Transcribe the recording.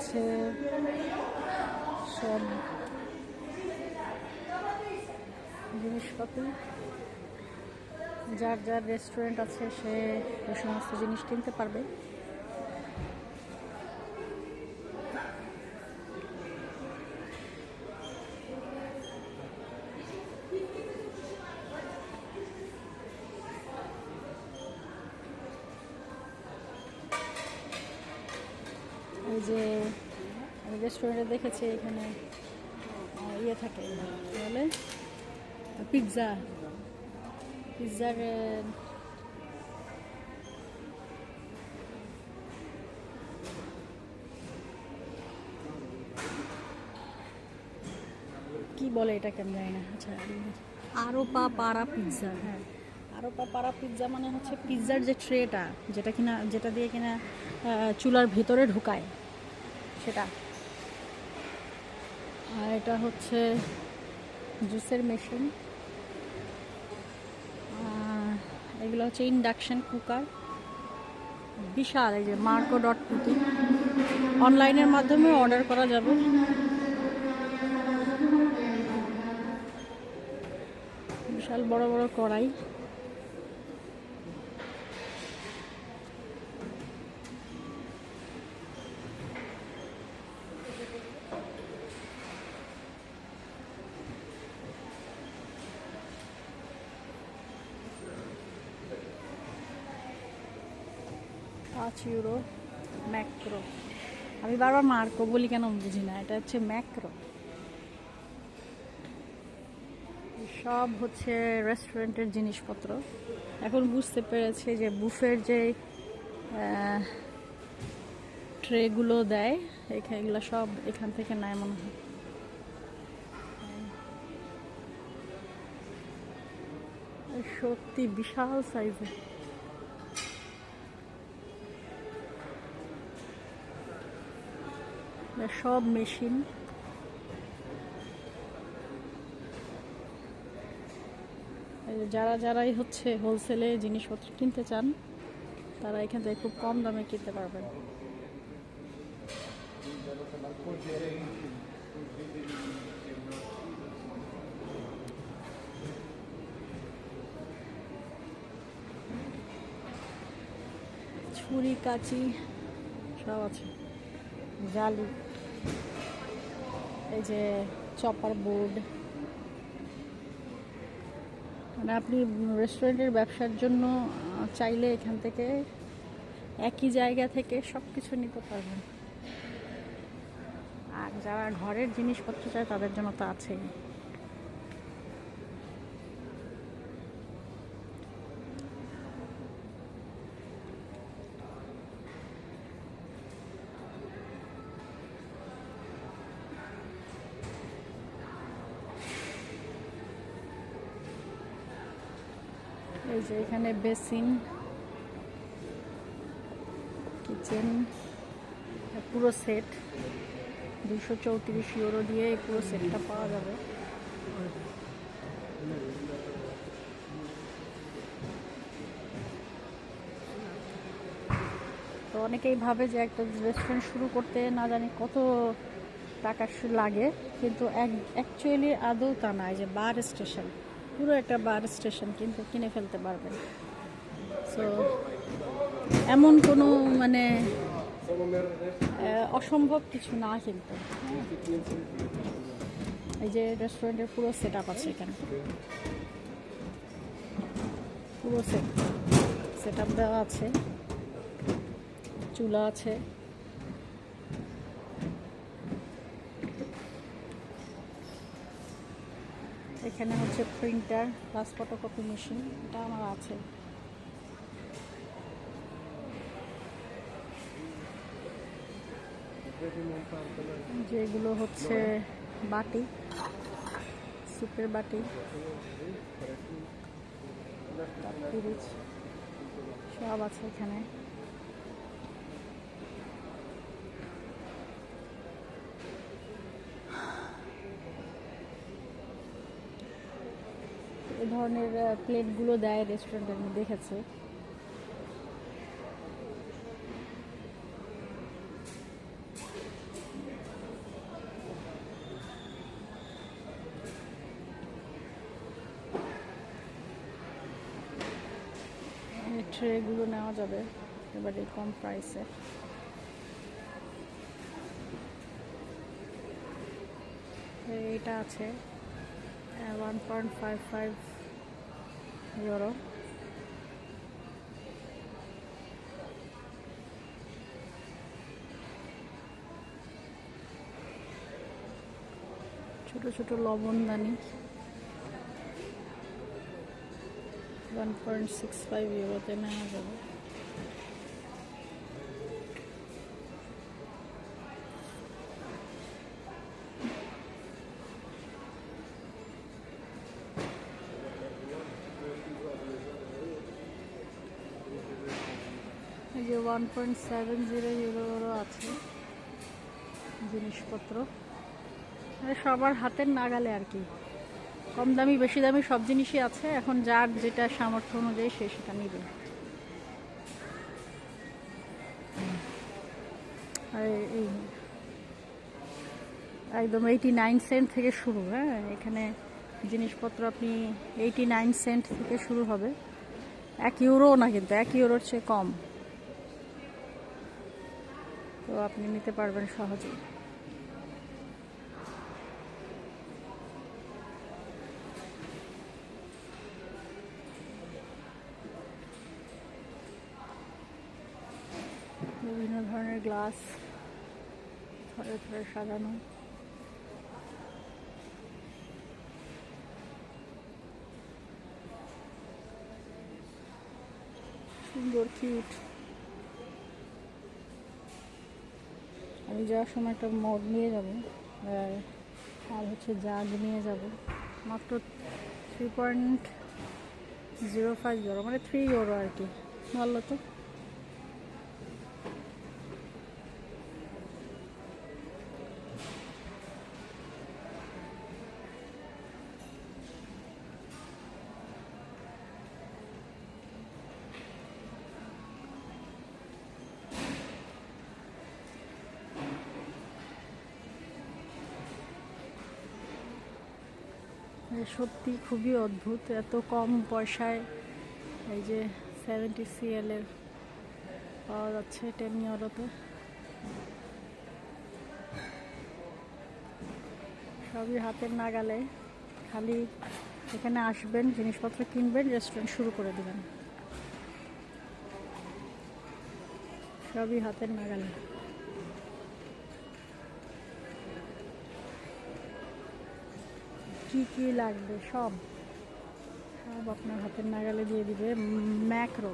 হচ্ছে সব জিনিসপাতি, যার যার রেস্টুরেন্ট আছে সে ওই সমস্ত জিনিস কিনতে পারবে। এই যে আমি রেস্টুরেন্টে দেখেছি এখানে ইয়ে থাকে, বলে পিৎজার কি বলে এটা কেন জানি না। আচ্ছা, আরোপা পাড়া পিৎজা। হ্যাঁ, আরোপা পাড়া পিৎজা মানে হচ্ছে পিৎজার যে ট্রেটা, যেটা দিয়ে কিনা চুলার ভিতরে ঢুকায় সেটা। আর এটা হচ্ছে জুসের মেশিন। এগুলো হচ্ছে ইন্ডাকশন কুকার, বিশাল। এই যে marco.pt, অনলাইনের মাধ্যমে অর্ডার করা যাবে। বিশাল বড় বড় কড়াই। €5 ম্যাক্রো। আমি বারবার মার্কো বলি কেন বুঝি না, এটা হচ্ছে ম্যাক্রো। সব হচ্ছে রেস্টুরেন্টের জিনিসপত্র। এখন বুঝতে পেরেছি যে বুফের যে ট্রেগুলো দেয় এগুলো সব এখান থেকে নেয় মনে হয়। সত্যি বিশাল সাইজের। সব মেশিন। যারাই হচ্ছে হোলসেলে জিনিসপত্র কিনতে চান তারা এখান থেকে খুব কম দামে কিনতে পারবেন। ছুরি কাঁচি সব আছে, জালি, এই যে চপার বোর্ড। মানে আপনি রেস্টুরেন্টের ব্যবসার জন্য চাইলে এখান থেকে একই জায়গা থেকে সব কিছু নিতে পারবেন। আর যারা ঘরের জিনিসপত্র চায় তাদের জন্য তো আছেই। এই যে এখানে বেসিন, কিচেন, পুরো সেট €234 দিয়ে এই পুরো সেটটা পাওয়া যাবে। তো অনেকেই ভাবে যে একটা রেস্টুরেন্ট শুরু করতে না জানি কত টাকা লাগে, কিন্তু অ্যাকচুয়ালি আদৌ তা না। যে বার স্টেশন, পুরো একটা বার স্টেশন কিন্তু কিনে ফেলতে পারবেন। সো এমন কোনো মানে অসম্ভব কিছু না কিন্তু। এই যে রেস্টুরেন্টের পুরো সেট আপ আছে এখানে, পুরো সেট আপ দেওয়া আছে, চুলা আছে। এখানে হচ্ছে প্রিন্টার প্লাস ফটোকপি মেশিন, এটা আমার আছে। যেগুলো হচ্ছে বাটি, সুপের বাটি, ফ্রিজ সব আছে এখানে। এই ধরনের প্লেটগুলো দেয় রেস্টুরেন্টে, আমি দেখেছি। ট্রেগুলো নেওয়া যাবে এবারে কম প্রাইসে। এটা আছে 1.55 ইউরো। ছোট ছোট লবণদানি 1.65 ইউরোতে নেওয়া যাবে। এই যে 1.70 ইউরো আছে জিনিসপত্র, সবার হাতের নাগালে আর কি। কম দামি বেশি দামি সব জিনিসই আছে, এখন যার যেটা সামর্থ্য অনুযায়ী সে সেটা নেবে। আর এই একদম 89 সেন্ট থেকে শুরু। হ্যাঁ, এখানে জিনিসপত্র আপনি 89 সেন্ট থেকে শুরু হবে। 1 ইউরো না, কিন্তু 1 ইউরোর চেয়ে কম, তো আপনি নিতে পারবেন সহজেই। বিভিন্ন ধরনের গ্লাস থরে থরে সাজানো। সুন্দর কিউট। আমি যাওয়ার সময় একটা মগ নিয়ে যাব, আর হচ্ছে জাগ নিয়ে যাব। মাত্র 3.05 ইউরো, মানে 3 ইউরো আর কি। ভালো তো। সত্যি খুবই অদ্ভুত, এত কম পয়সায় এই যে 70 CL এর পাওয়া যাচ্ছে 10 ইউরোতে। সবই হাতের নাগালে, খালি এখানে আসবেন, জিনিসপত্র কিনবেন, রেস্টুরেন্ট শুরু করে দেবেন। সবই হাতের নাগালে। কি কি লাগবে সব সব আপনার হাতের নাগালে দিয়ে দিবে ম্যাক্রো।